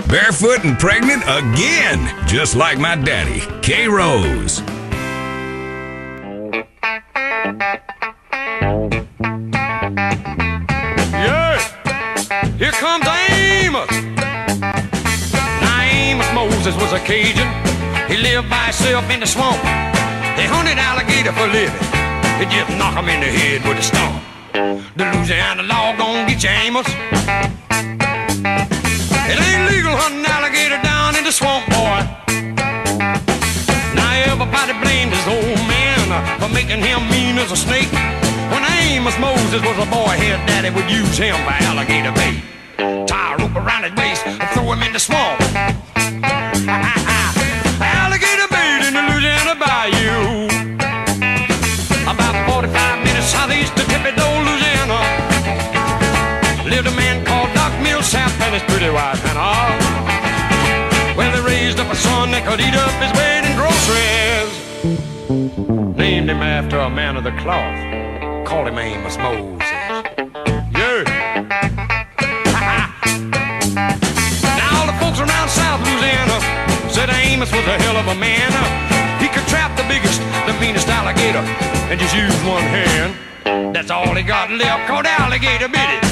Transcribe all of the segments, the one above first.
Barefoot and pregnant again, just like my daddy, K. Rose. Yeah, here comes Amos. Now Amos Moses was a Cajun. He lived by himself in the swamp. They hunted alligator for a living. They just knock him in the head with a stump. The Louisiana law gon' get you, Amos. It ain't legal hunting alligator down in the swamp, boy. Now everybody blamed his old man for making him mean as a snake. When Amos Moses was a boy, his daddy would use him for alligator bait. Tie a rope around his waist and throw him in the swamp. Alligator bait in the Louisiana bayou. About 45 minutes southeast of Thibodaux, Louisiana, lived a man called Doc Millsap and his pretty wife Hannah. Well, they raised up a son that could eat up his weight in groceries. Named him after a man of the cloth. Called him Amos Moses. Yeah. Now all the folks around South Louisiana said Amos was a hell of a man. He could trap the biggest, the meanest alligator and just use one hand. That's all he got left, called alligator bit it.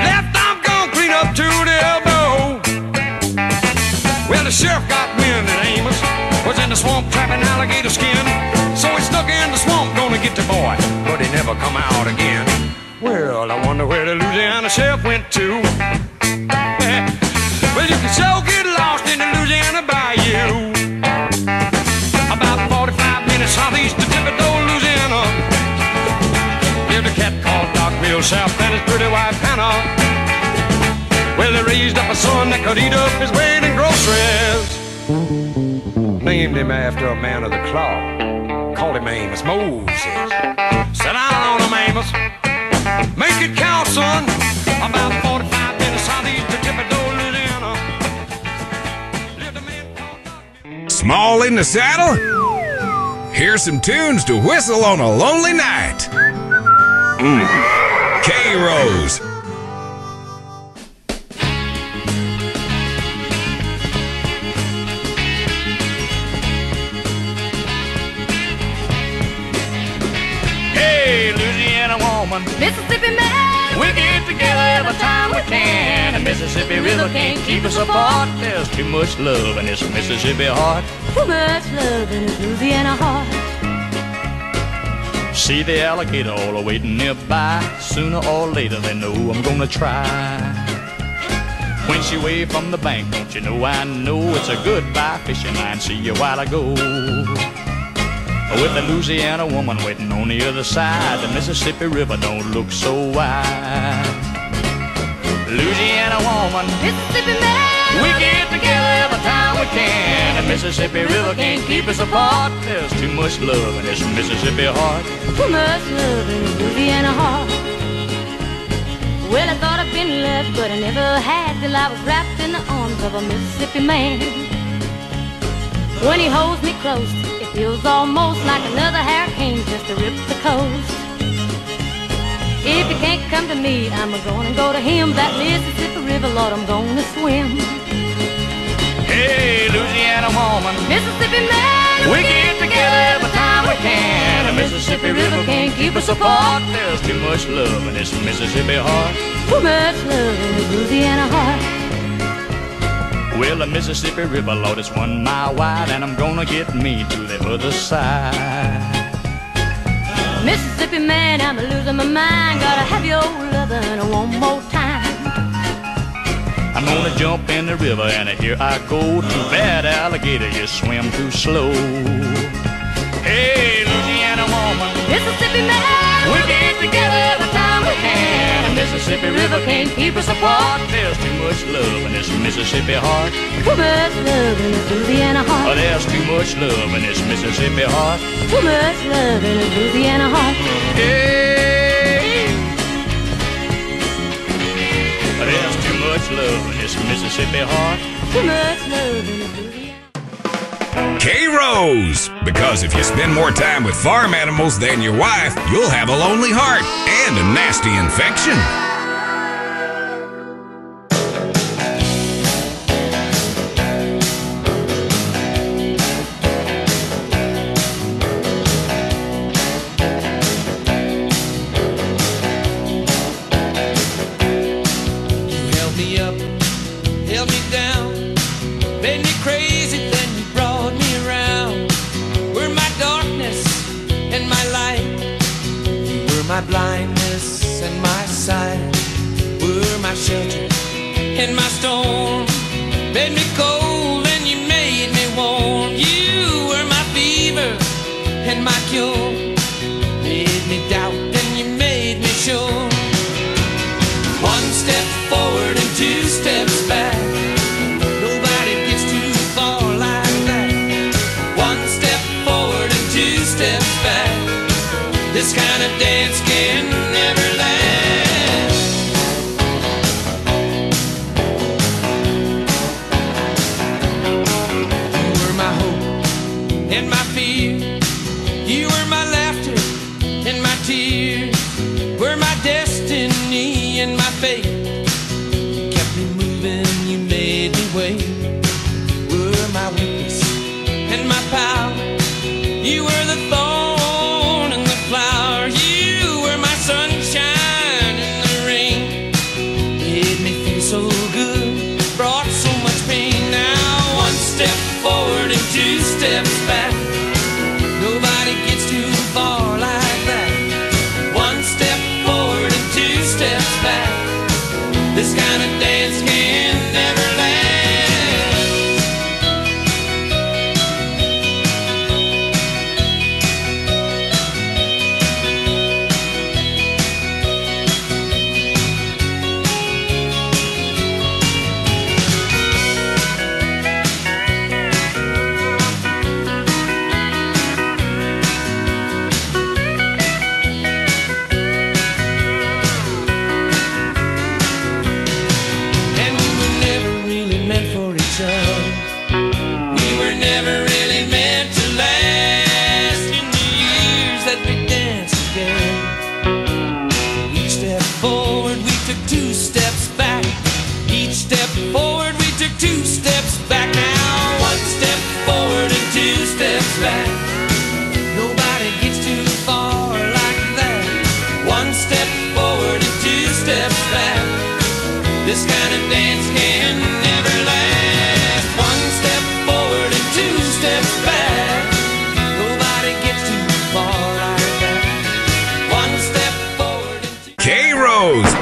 Left arm gone clean up to the elbow. Well, the sheriff got wind that Amos was in the swamp trapping alligator skin. So he snuck in the swamp, gonna get the boy, but he never come out again. Well, I wonder where the Louisiana sheriff went to. Well, you can so get lost in the Louisiana bayou. About 45 minutes southeast of Thibodaux, Louisiana, lived a cat called Doc Millsap and his pretty wife Hannah. Well, they raised up a son that could eat up his weight in groceries. Named him after a man of the cloth. Called him Amos Moses. Sit down on him, Amos. Make it count, son. About 45 minutes southeast of Thibodaux, Louisiana, lived a man called Doc. Small in the saddle? Here's some tunes to whistle on a lonely night. K. Rose. Hey, Louisiana woman, Mississippi man, we get together every time we can. The Mississippi River can't keep us apart. There's too much love in this Mississippi heart. too much love in his Louisiana heart. See the alligator all waiting nearby. Sooner or later they know I'm gonna try. When she waved from the bank, don't you know I know it's a goodbye fishing line. See you a while ago. With the Louisiana woman waiting on the other side, the Mississippi River don't look so wide. Louisiana woman, Mississippi man, we get together every time we can. The Mississippi River can't keep us apart. There's too much love in this Mississippi heart. too much love in his Louisiana heart. Well, I thought I'd been loved, but I never had till I was wrapped in the arms of a Mississippi man. When he holds me close, it feels almost like another hurricane just to rip the coast. If he can't come to me, I'm gonna go to him. That Mississippi River, Lord, I'm gonna swim. Hey, Louisiana woman, Mississippi man, we get together every time we can. The Mississippi River can't keep us apart. There's too much love in this Mississippi heart. too much love in his Louisiana heart. Well, the Mississippi River, Lord, it's 1 mile wide, and I'm gonna get me to the other side. Mississippi man, I'm losing my mind. Gotta have your lovin' one more time. I'm gonna jump in the river, and here I go. Too bad, alligator, you swim too slow. Hey, Louisiana woman, Mississippi man, we get together every time we can. The Mississippi River can't keep us apart. There's too much love in this Mississippi heart. too much love in his Louisiana Oh, heart. there's too much love in this Mississippi heart. too much love in his Louisiana heart. Hey, there's too much love in this Mississippi heart. too much love in his Louisiana. K. Rose. Because if you spend more time with farm animals than your wife, you'll have a lonely heart and a nasty infection. held me down, made me crazy, then you brought me around. Were my darkness and my light, you were my blindness and my sight, were my shelter and my storm, made me cold and you made me warm. You were my fever and my cure, made me doubt and you made me sure. One step forward and two steps back, nobody gets too far like that. One step forward and two steps back, this kind of dance can never last. You were my hope and my fear, you were my laughter and my tears, were my destiny and my fate. You kept me moving, you made me wait, were my weakness and my power, you were the thorn and the flower, you were my sunshine in the rain, made me feel so good, brought so much pain. Now one step forward and two steps back, nobody gets too far like that. One step forward and two steps back, this kind of dance can never last. We were never really meant to last. In the years that we danced together, each step forward we took two steps back. Each step forward we took two steps back. Now one step forward and two steps back, nobody gets too far like that. One step forward and two steps back, this kind of dance can never last. One step forward and two steps back, nobody gets too far like that. One step forward and two. K-Rose!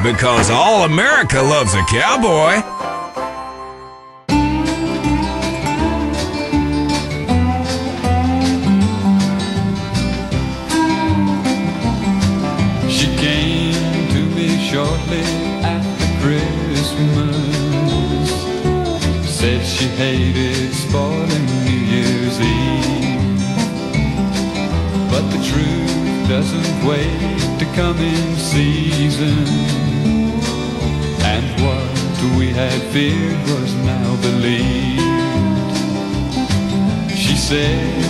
Because all America loves a cowboy. She came to me shortly after Christmas, said she hated spoiling New Year's Eve, but the truth doesn't wait to come in season, and what we had feared was now believed. She said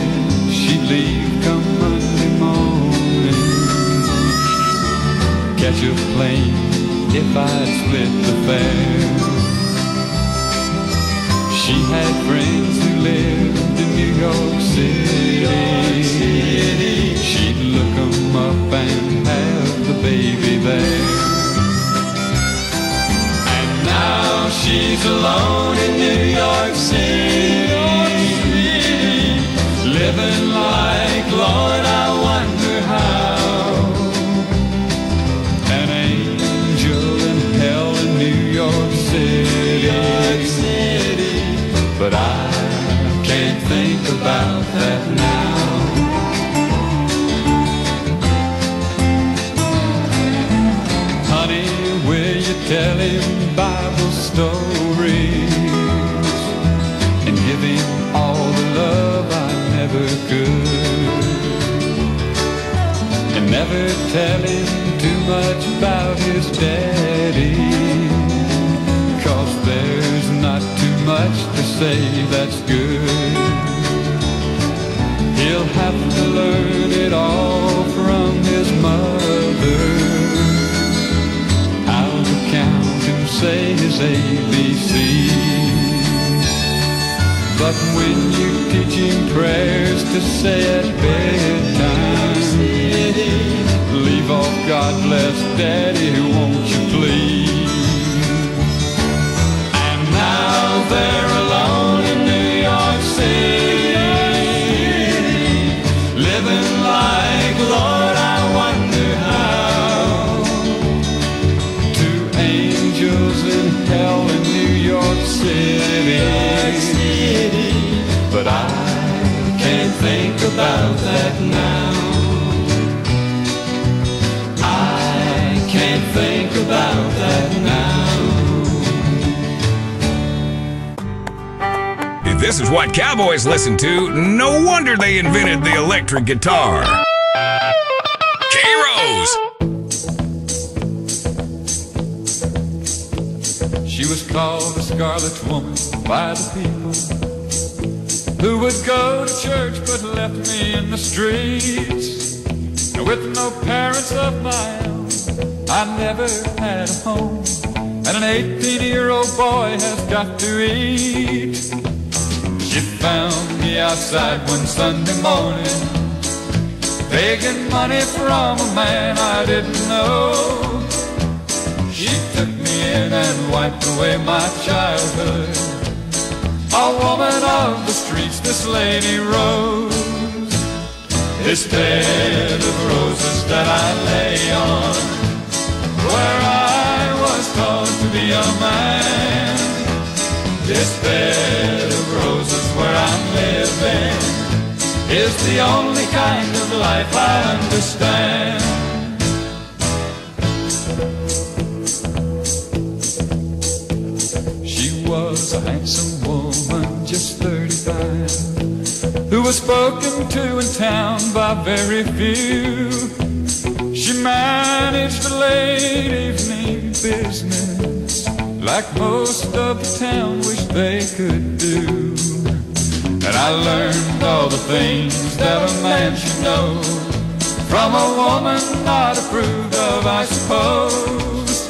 she'd leave come Monday morning, catch a plane if I'd split the fare. She had friends who lived in New York City. She'd look 'em up and have the baby there. And now she's alone in New York City, living like, Lord, I wonder how. An angel in hell in New York City, but I can't think about that now. Honey, will you tell him Bible stories and give him all the love I never could, and never tell him too much about his daddy, 'cause there's not too much to say that's good. He'll have to learn it all from his mother, how to count and say his ABCs. But when you teach him prayers to say at bedtime, leave off God bless Daddy, won't you please? hell in New York City. But I can't think about that now. I can't think about that now. If this is what cowboys listen to, no wonder they invented the electric guitar. K-Rose. She was called a scarlet woman by the people who would go to church but left me in the streets. And with no parents of my own, I never had a home. And an 18-year-old boy has got to eat. She found me outside one Sunday morning, begging money from a man I didn't know. She took me in and wiped away my childhood. A woman of the streets, this lady Rose. This bed of roses that I lay on, where I was taught to be a man. This bed of roses where I'm living is the only kind of life I understand. She was a handsome woman, just 35, who was spoken to in town by very few. She managed a late evening business like most of the town wished they could do. And I learned all the things that a man should know from a woman not approved of, I suppose.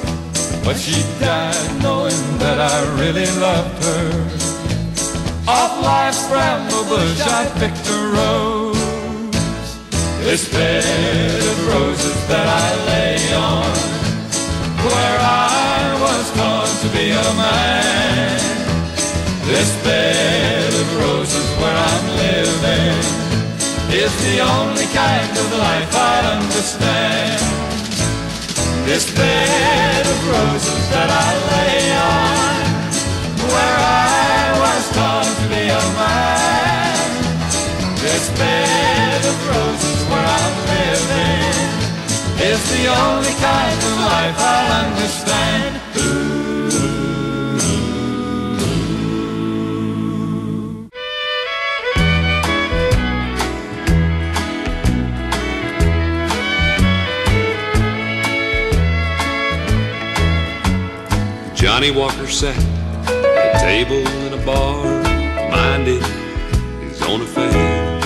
But she died knowing that I really loved her. Off life's bramble bush I picked a rose. This bed of roses that I lay on, where I was taught to be a man. This bed of roses where I'm living is the only kind of life I understand. This bed of roses that I lay on, where I was taught to be a man. This bed of roses where I'm living is the only kind of life I'll understand. Johnny Walker sat at a table in a bar, minding his own affairs,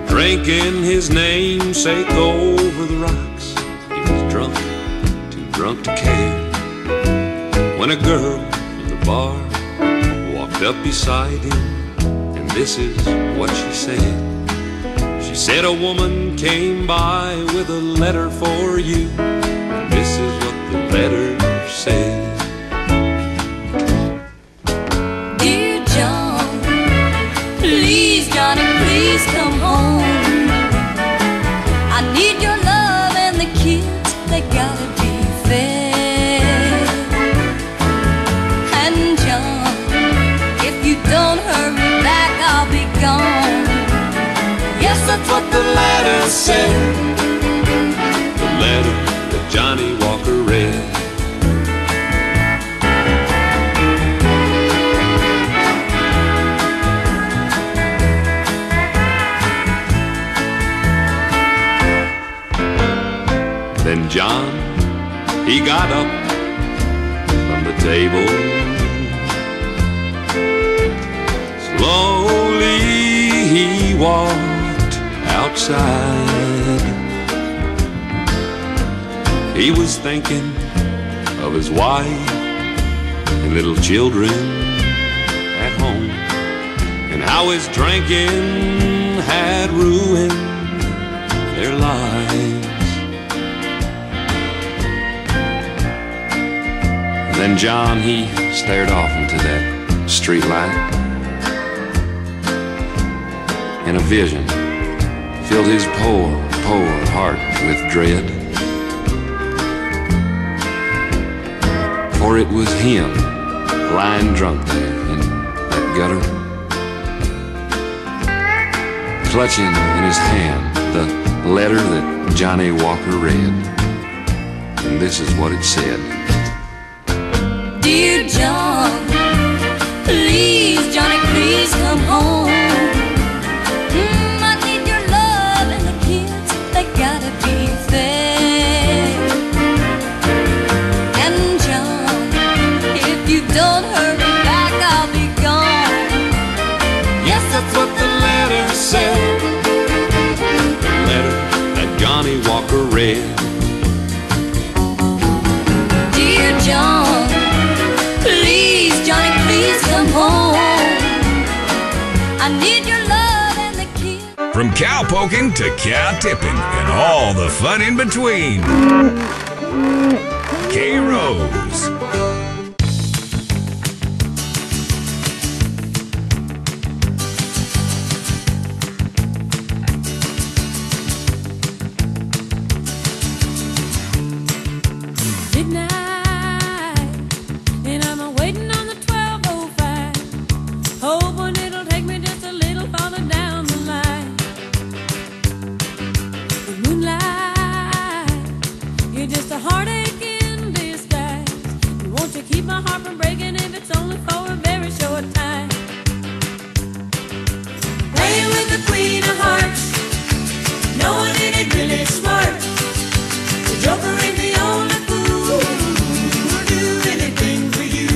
drinking his namesake over the rocks. He was drunk, too drunk to care, when a girl from the bar walked up beside him, and this is what she said. She said, a woman came by with a letter for you, and this is what the letter said. Dear John, please, Johnny, please come home. I need your love and the kids, they gotta be fed. And John, if you don't hurry back, I'll be gone. Yes, that's what the letter said. The letter that Johnny Walker read. Then John, he got up from the table. Slowly he walked outside. He was thinking of his wife and little children at home, and how his drinking had ruined their lives. Then John, he stared off into that street light, and a vision filled his poor, poor heart with dread. for it was him lying drunk there in that gutter, clutching in his hand the letter that Johnny Walker read. And this is what it said. Dear John, please, Johnny, please come home. I need your love, and the kids, they gotta be fed. And John, if you don't hurry back, I'll be gone. Yes, that's what the letter said. The letter that Johnny Walker read. Dear John, please, Johnny, please come home. I need your love and the kids. From cow poking to cow tipping and all the fun in between. K-Rose. Midnight, and I'm waiting on the 12:05, hoping it'll take me just a little farther down the line. The moonlight, you're just a heartache in disguise. And won't you keep my heart from breaking if it's only for a very short time? Playing with the Queen of Hearts, knowing it ain't really smart. The Joker ain't the only fool who'll do anything for you.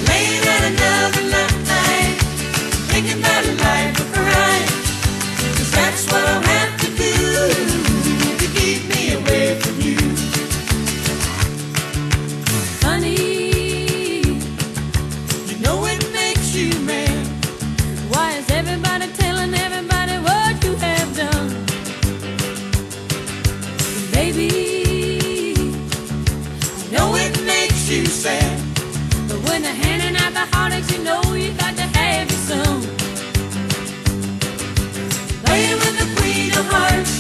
Laying at another night, thinking about a life of crime. 'Cause that's what I'll have to do to keep me away from you. Honey, you know it makes you mad. Why is everybody telling everybody what you have done? Baby, you know it makes you sad. But when they're handing out the heartaches, you know you got to have your some. Playing with the Queen of Hearts,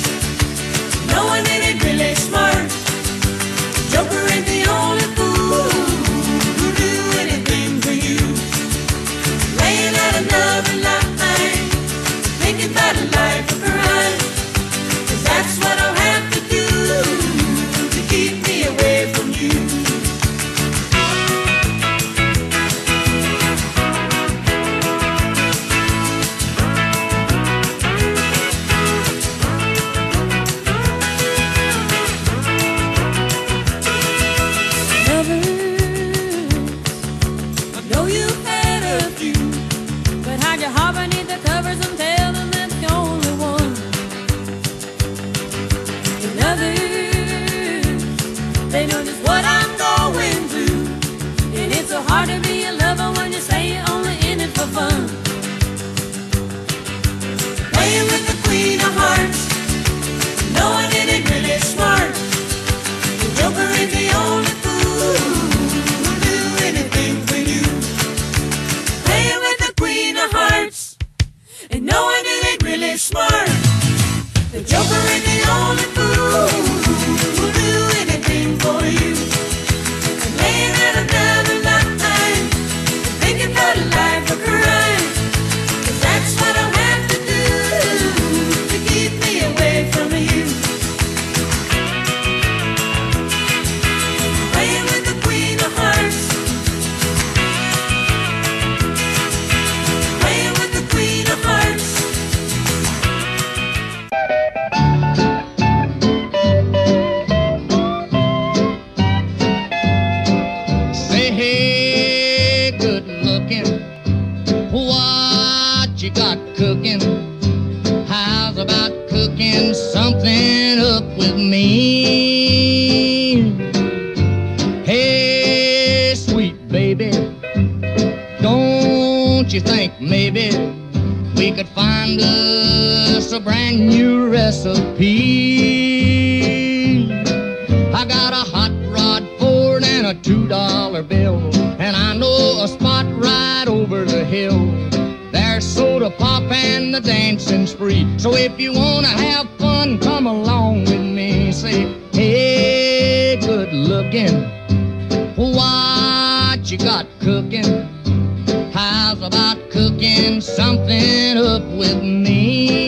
knowing it ain't really smart. Joker ain't the only fool who'll do anything for you. Laying out another line, thinking about a life of crime. 'Cause that's what I'll have to do to keep me away from you. Lovers, I know you've had a few, but hide your heart beneath the covers and tell them that's the only one. And others, they know just what I'm going through. And it's so hard to be a lover when you say you're only in it for fun. Playing with the Queen of Hearts, knowing it ain't really smart. The Joker ain't the only fool who'll do anything for you. Playing with the Queen of Hearts, and knowing it ain't really smart. The Joker ain't the only fool who'll do anything for you. And laying at another line, thinking about a life of crime. 'Cause that's what I'll have to do to keep me away from you. Playing with the Queen of Hearts, playing with the Queen of Hearts. Say, hey, good looking, what you got cooking? How's about cooking something up with me? Hey, sweet baby, don't you think maybe we could find us a brand new recipe? I got a hot rod Ford and a $2 bill, and I know a spot right over the hill. There's soda pop and the dancing spree. So if you wanna have fun, come along with me. Say, hey, good looking, What you got cooking? How's about cooking something up with me?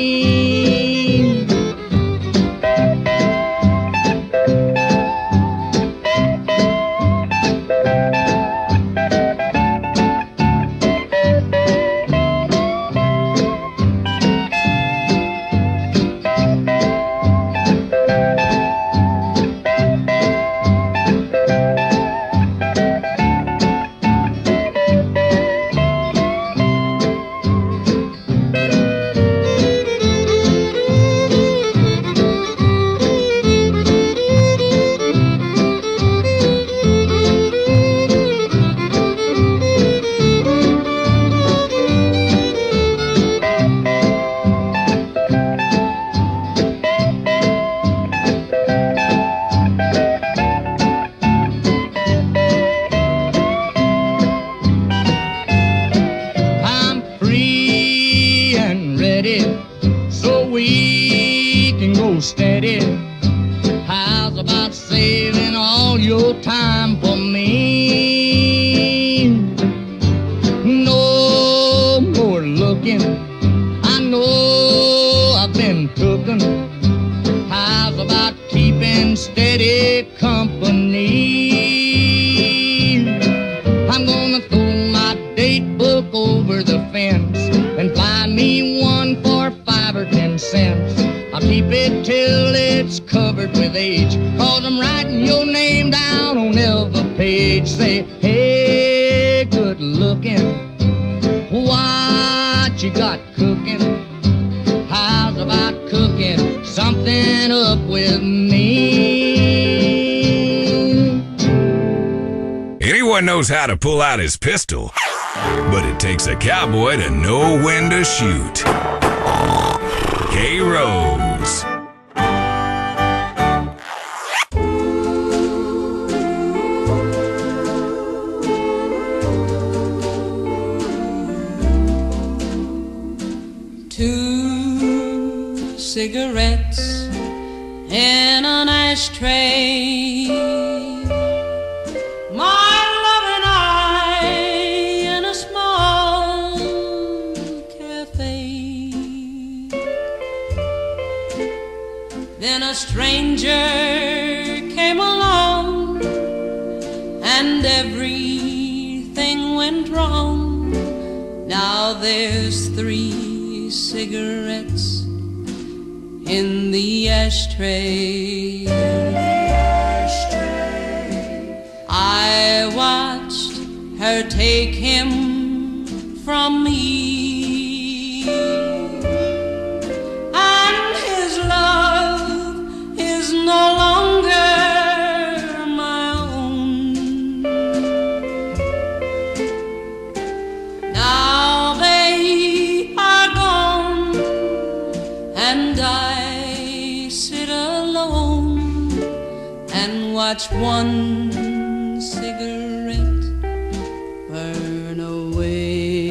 Steady. How's about saving all your time for me? No more looking. I know I've been cooking. How's about keeping steady company? I'm gonna throw my date book over the fence and find me one for 5 or 10 cents. I'll keep it till it's covered with age, 'cause I'm writing your name down on every page. Say, hey, good looking, what you got cooking? How's about cooking something up with me? Anyone knows how to pull out his pistol, but it takes a cowboy to know when to shoot. K-Rose. Two cigarettes in an ashtray, my love and I in a small cafe. Then a stranger came along and everything went wrong. Now there's 3 cigarettes in the ashtray. I watched her take him from me, and his love is no longer my own. Now they are gone and I sit alone and watch one cigarette burn away.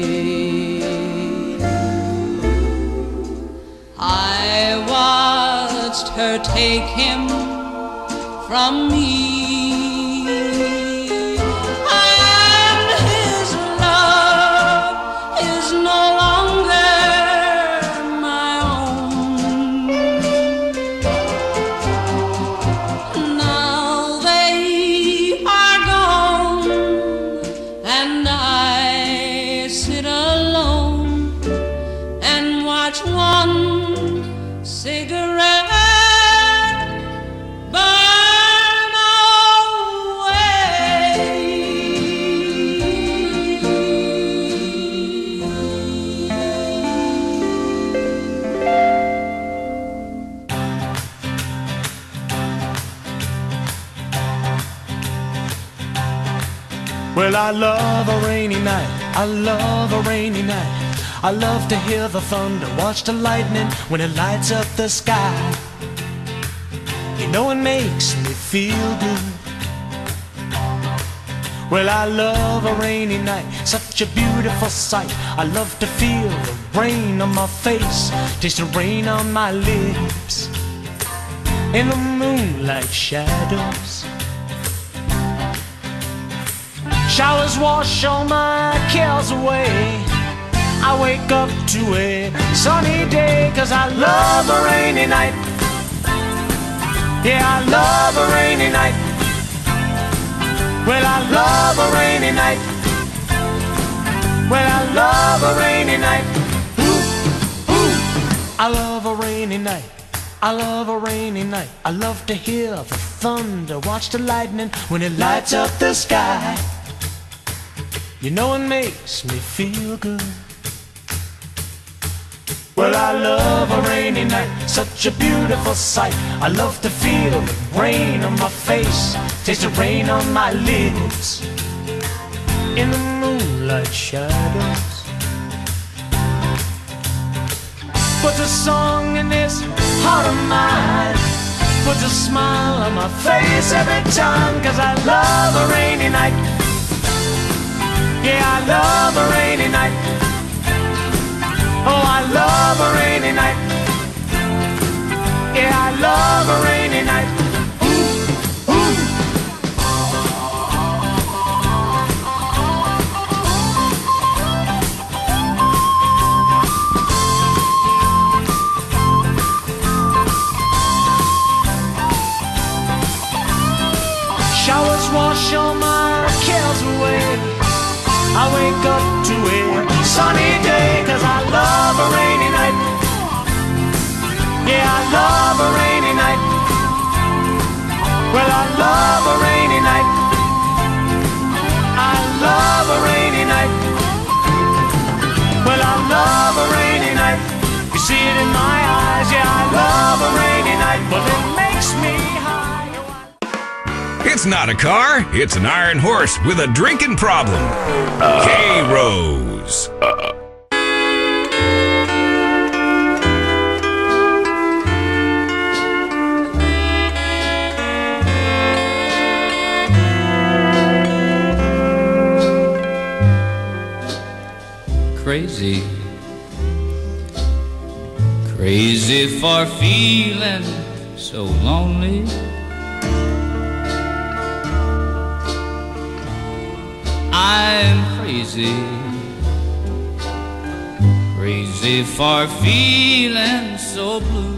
I watched her take him from me, and his love is no longer my own. Now they are gone and I sit alone and watch one cigarette burn away. Well, I love a rainy night, I love a rainy night. I love to hear the thunder, watch the lightning when it lights up the sky. You know it makes me feel good. Well, I love a rainy night, such a beautiful sight. I love to feel the rain on my face, taste the rain on my lips, in the moonlight shadows. Showers wash all my cares away. I wake up to a sunny day, 'cause I love a rainy night. Yeah, I love a rainy night. Well, I love a rainy night. Well, I love a rainy night. Ooh, ooh. I love a rainy night. I love a rainy night. I love to hear the thunder, watch the lightning when it lights up the sky. You know it makes me feel good. Well, I love a rainy night, such a beautiful sight. I love to feel the rain on my face, taste the rain on my lips. In the moonlight shadows, put a song in this heart of mine, put a smile on my face every time, 'cause I love a rainy night. Yeah, I love a rainy night. Oh, I love a rainy night. Yeah, I love a rainy night. Ooh, ooh. Showers wash all my cares away. I wake up to a sunny day, 'cause I love a rainy night. Yeah, I love a rainy night. Well, I love a rainy night. I love a rainy night. Well, I love a rainy night. You see it in my eyes. Yeah, I love a rainy night. Well, it makes me high. It's not a car, it's an iron horse with a drinking problem. K-Rose. Crazy, crazy for feeling so lonely. I'm crazy, crazy for feeling so blue.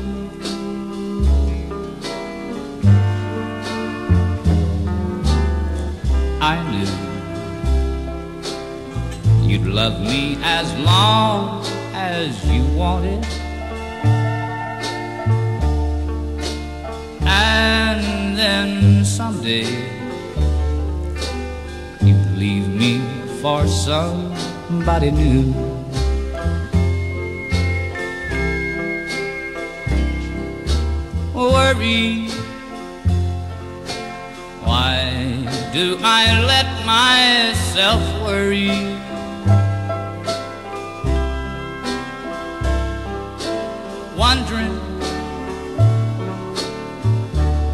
I knew you'd love me as long as you wanted, and then someday you'd leave me for somebody new. Worry, why do I let myself worry? Wondering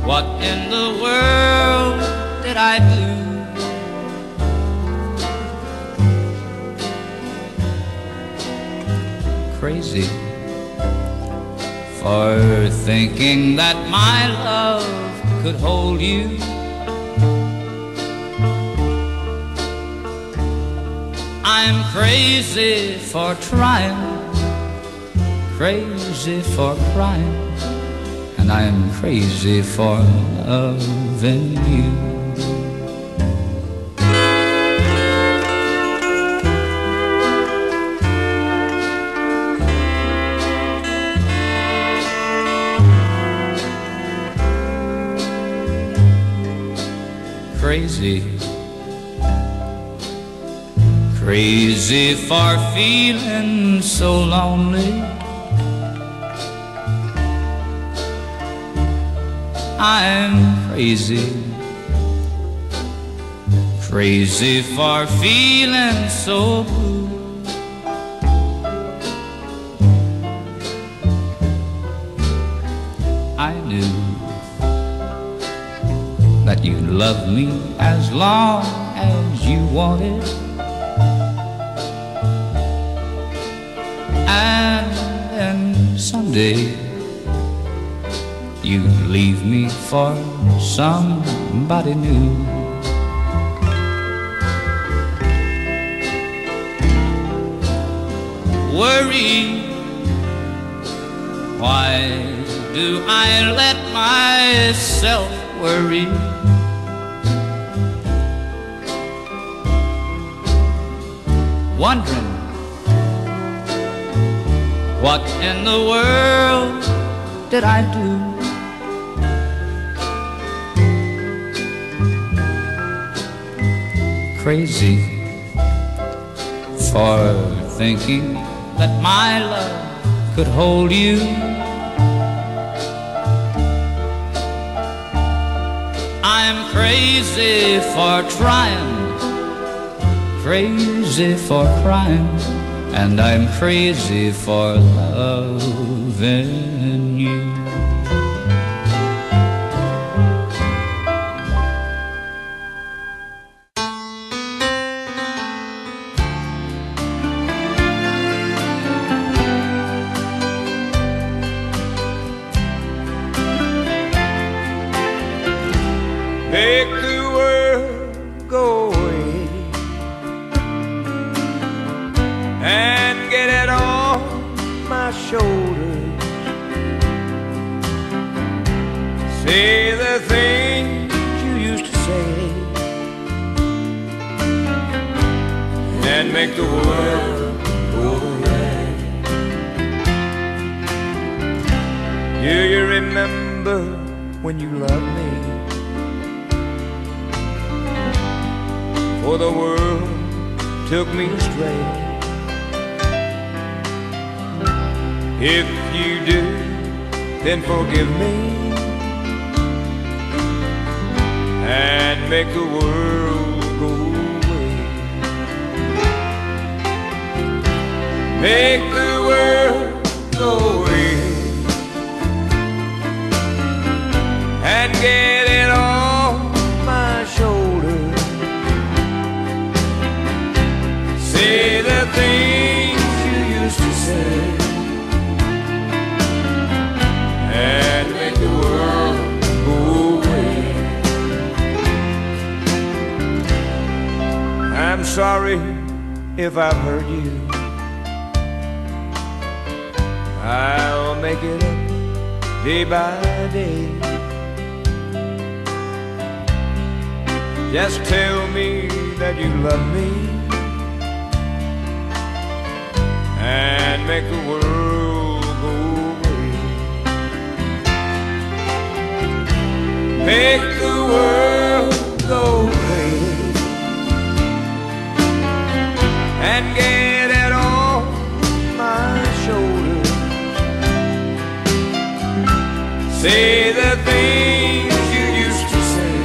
what in the world did I do? Crazy for thinking that my love could hold you. I'm crazy for trying, crazy for crying, and I'm crazy for loving you. Crazy, crazy for feeling so lonely. I'm crazy, crazy for feeling so blue. I knew that you'd love me as long as you wanted, and then someday you'd leave me for somebody new. worry. Why do I let myself worry? Wondering what in the world did I do? Crazy for thinking that my love could hold you. I'm crazy for trying, crazy for crying, and I'm crazy for loving you. Make the world go away and get it off my shoulders. Say the things you used to say and make the world go away. Do you remember when you loved me? For the world took me astray. If you do, then forgive me and make the world go away. Make the world go away and get it off my shoulders. Say the things you used to say and make the world go away. I'm sorry if I've hurt you. I'll make it up day by day. Just tell me that you love me and make the world go away. Make the world go away and get it off my shoulders. Say the things you used to say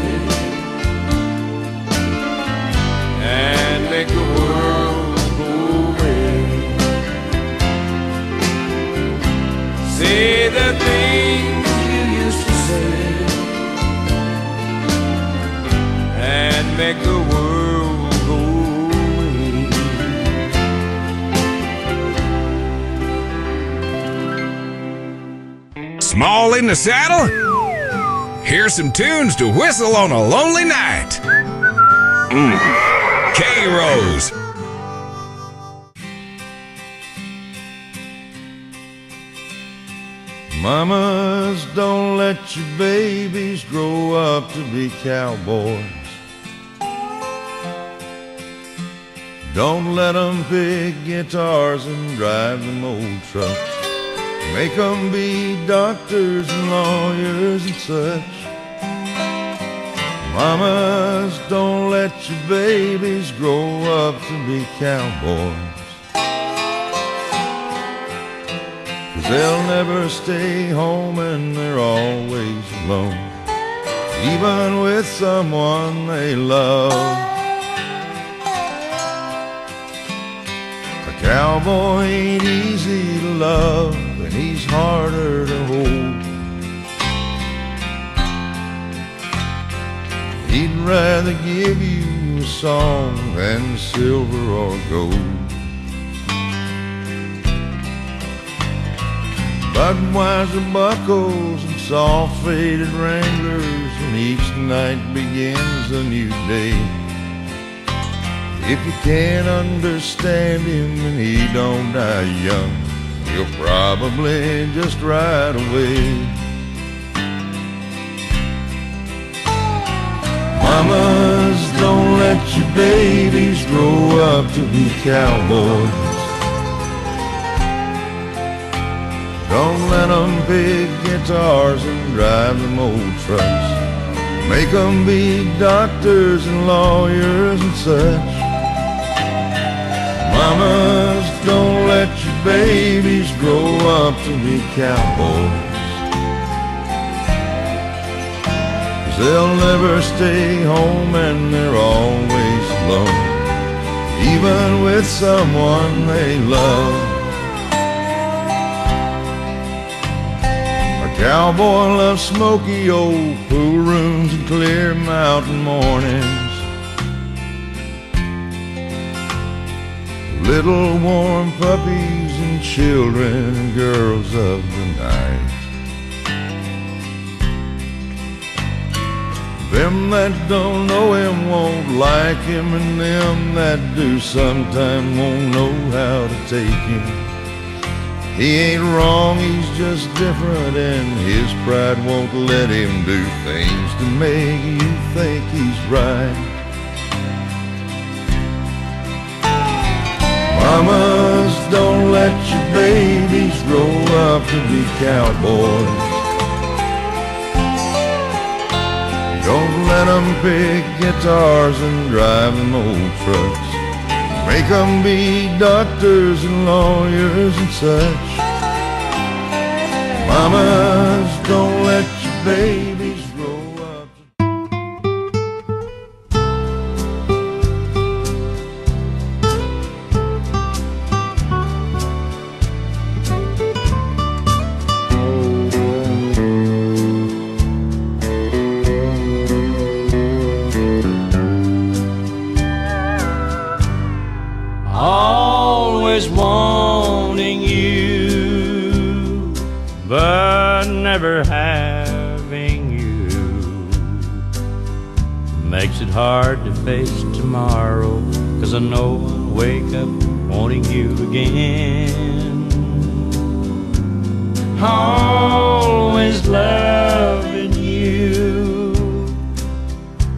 and make the world go away. Say the things you used to say and make the world go away. Small in the saddle? Here's some tunes to whistle on a lonely night. K-Rose. Mamas, don't let your babies grow up to be cowboys. Don't let them pick guitars and drive them old trucks. Make them be doctors and lawyers and such. Mamas, don't let your babies grow up to be cowboys. 'Cause they'll never stay home and they're always alone, even with someone they love. A cowboy ain't easy to love, and he's harder to hold. He'd rather give you a song than silver or gold. Budweiser buckles and soft faded Wranglers, and each night begins a new day. If you can't understand him and he don't die young, he'll probably just ride away. Mamas, don't let your babies grow up to be cowboys. Don't let them pick guitars and drive them old trucks. Make them be doctors and lawyers and such. Mamas, don't let your babies grow up to be cowboys. 'Cause they'll never stay home and they're always alone, even with someone they love. A cowboy loves smoky old pool rooms and clear mountain mornings, little warm puppies and children and girls of the night. Them that don't know him won't like him, and them that do sometime won't know how to take him. He ain't wrong, he's just different, and his pride won't let him do things to make you think he's right. Mamas, don't let your babies grow up to be cowboys. Don't let them pick guitars and drive them old trucks. Make them be doctors and lawyers and such. Mamas, don't let your babies grow up. Always wanting you, but never having you, makes it hard to face tomorrow. 'Cause I know I'll wake up wanting you again. Always loving you,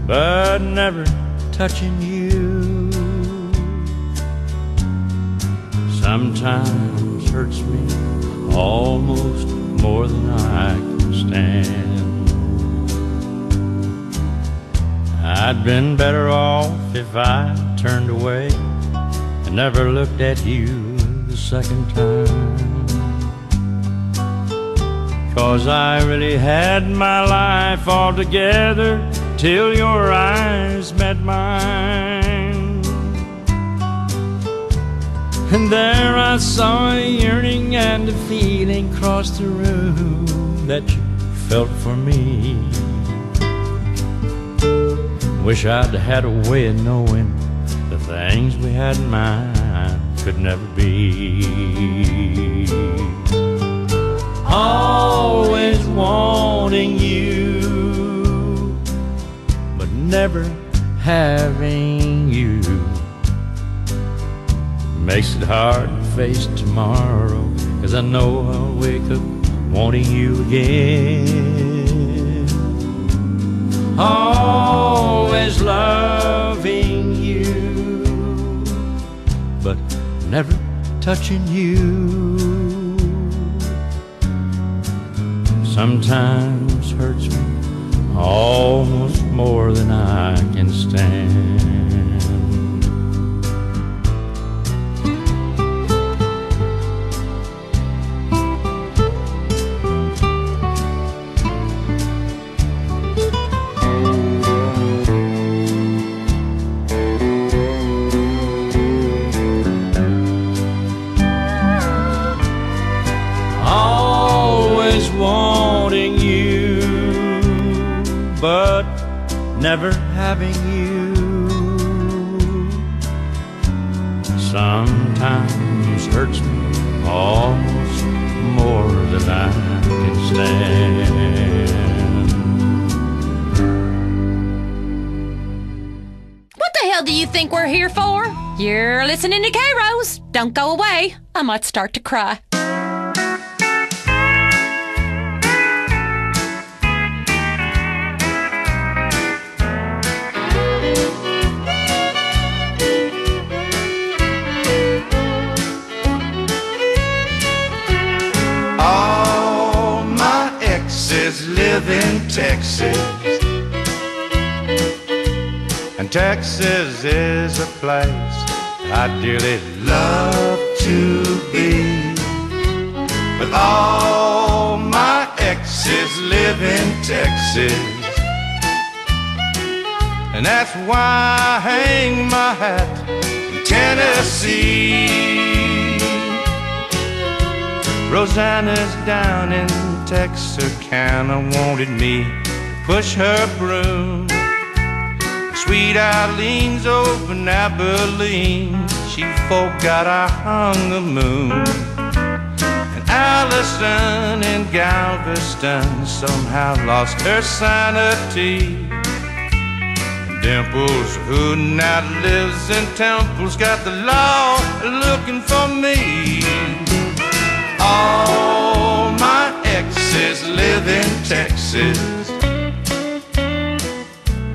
but never touching you. Sometimes hurts me almost more than I can stand. I'd been better off if I turned away and never looked at you the second time. 'Cause I really had my life all together till your eyes met mine. And there I saw a yearning and a feeling cross the room that you felt for me. Wish I'd had a way of knowing the things we had in mind could never be. Always wanting you, but never having you, makes it hard to face tomorrow. 'Cause I know I'll wake up wanting you again. Always loving you, but never touching you. Sometimes hurts me almost more than I can stand. Wanting you, but never having you. Sometimes hurts me almost more than I can stand. What the hell do you think we're here for? You're listening to K-Rose. Don't go away. I might start to cry. All my exes live in Texas, and Texas is a place I'd dearly love to be. But all my exes live in Texas, and that's why I hang my hat in Tennessee. Rosanna's down in Texarkana wanted me to push her broom. Sweet Eileen's over in Abilene, she forgot I hung the moon. And Allison in Galveston somehow lost her sanity. And Dimples, who now lives in Temple's, got the law looking for me. All my exes live in Texas,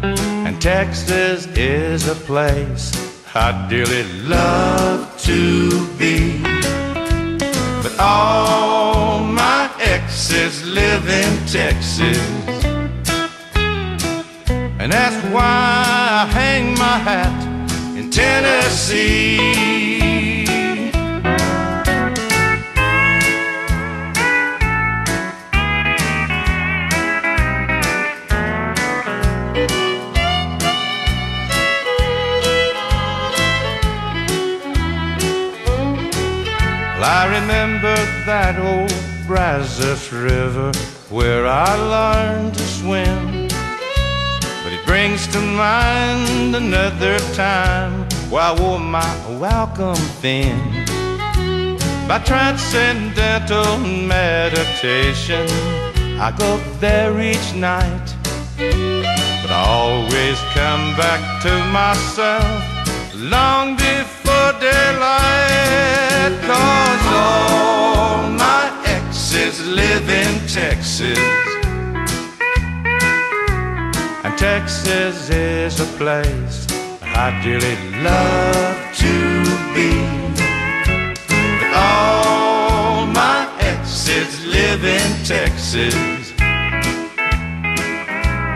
and Texas is a place I'd dearly love to be. But all my exes live in Texas, and that's why I hang my hat in Tennessee. I remember that old Brazos River where I learned to swim, but it brings to mind another time where I wore my welcome fin. By transcendental meditation, I go there each night, but I always come back to myself long before daylight. 'Cause all my exes live in Texas, and Texas is a place I dearly love to be. But all my exes live in Texas,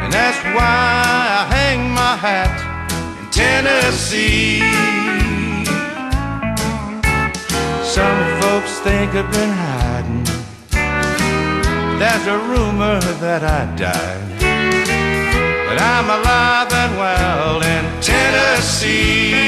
and that's why I hang my hat in Tennessee. Some folks think I've been hiding, there's a rumor that I died, but I'm alive and well in Tennessee.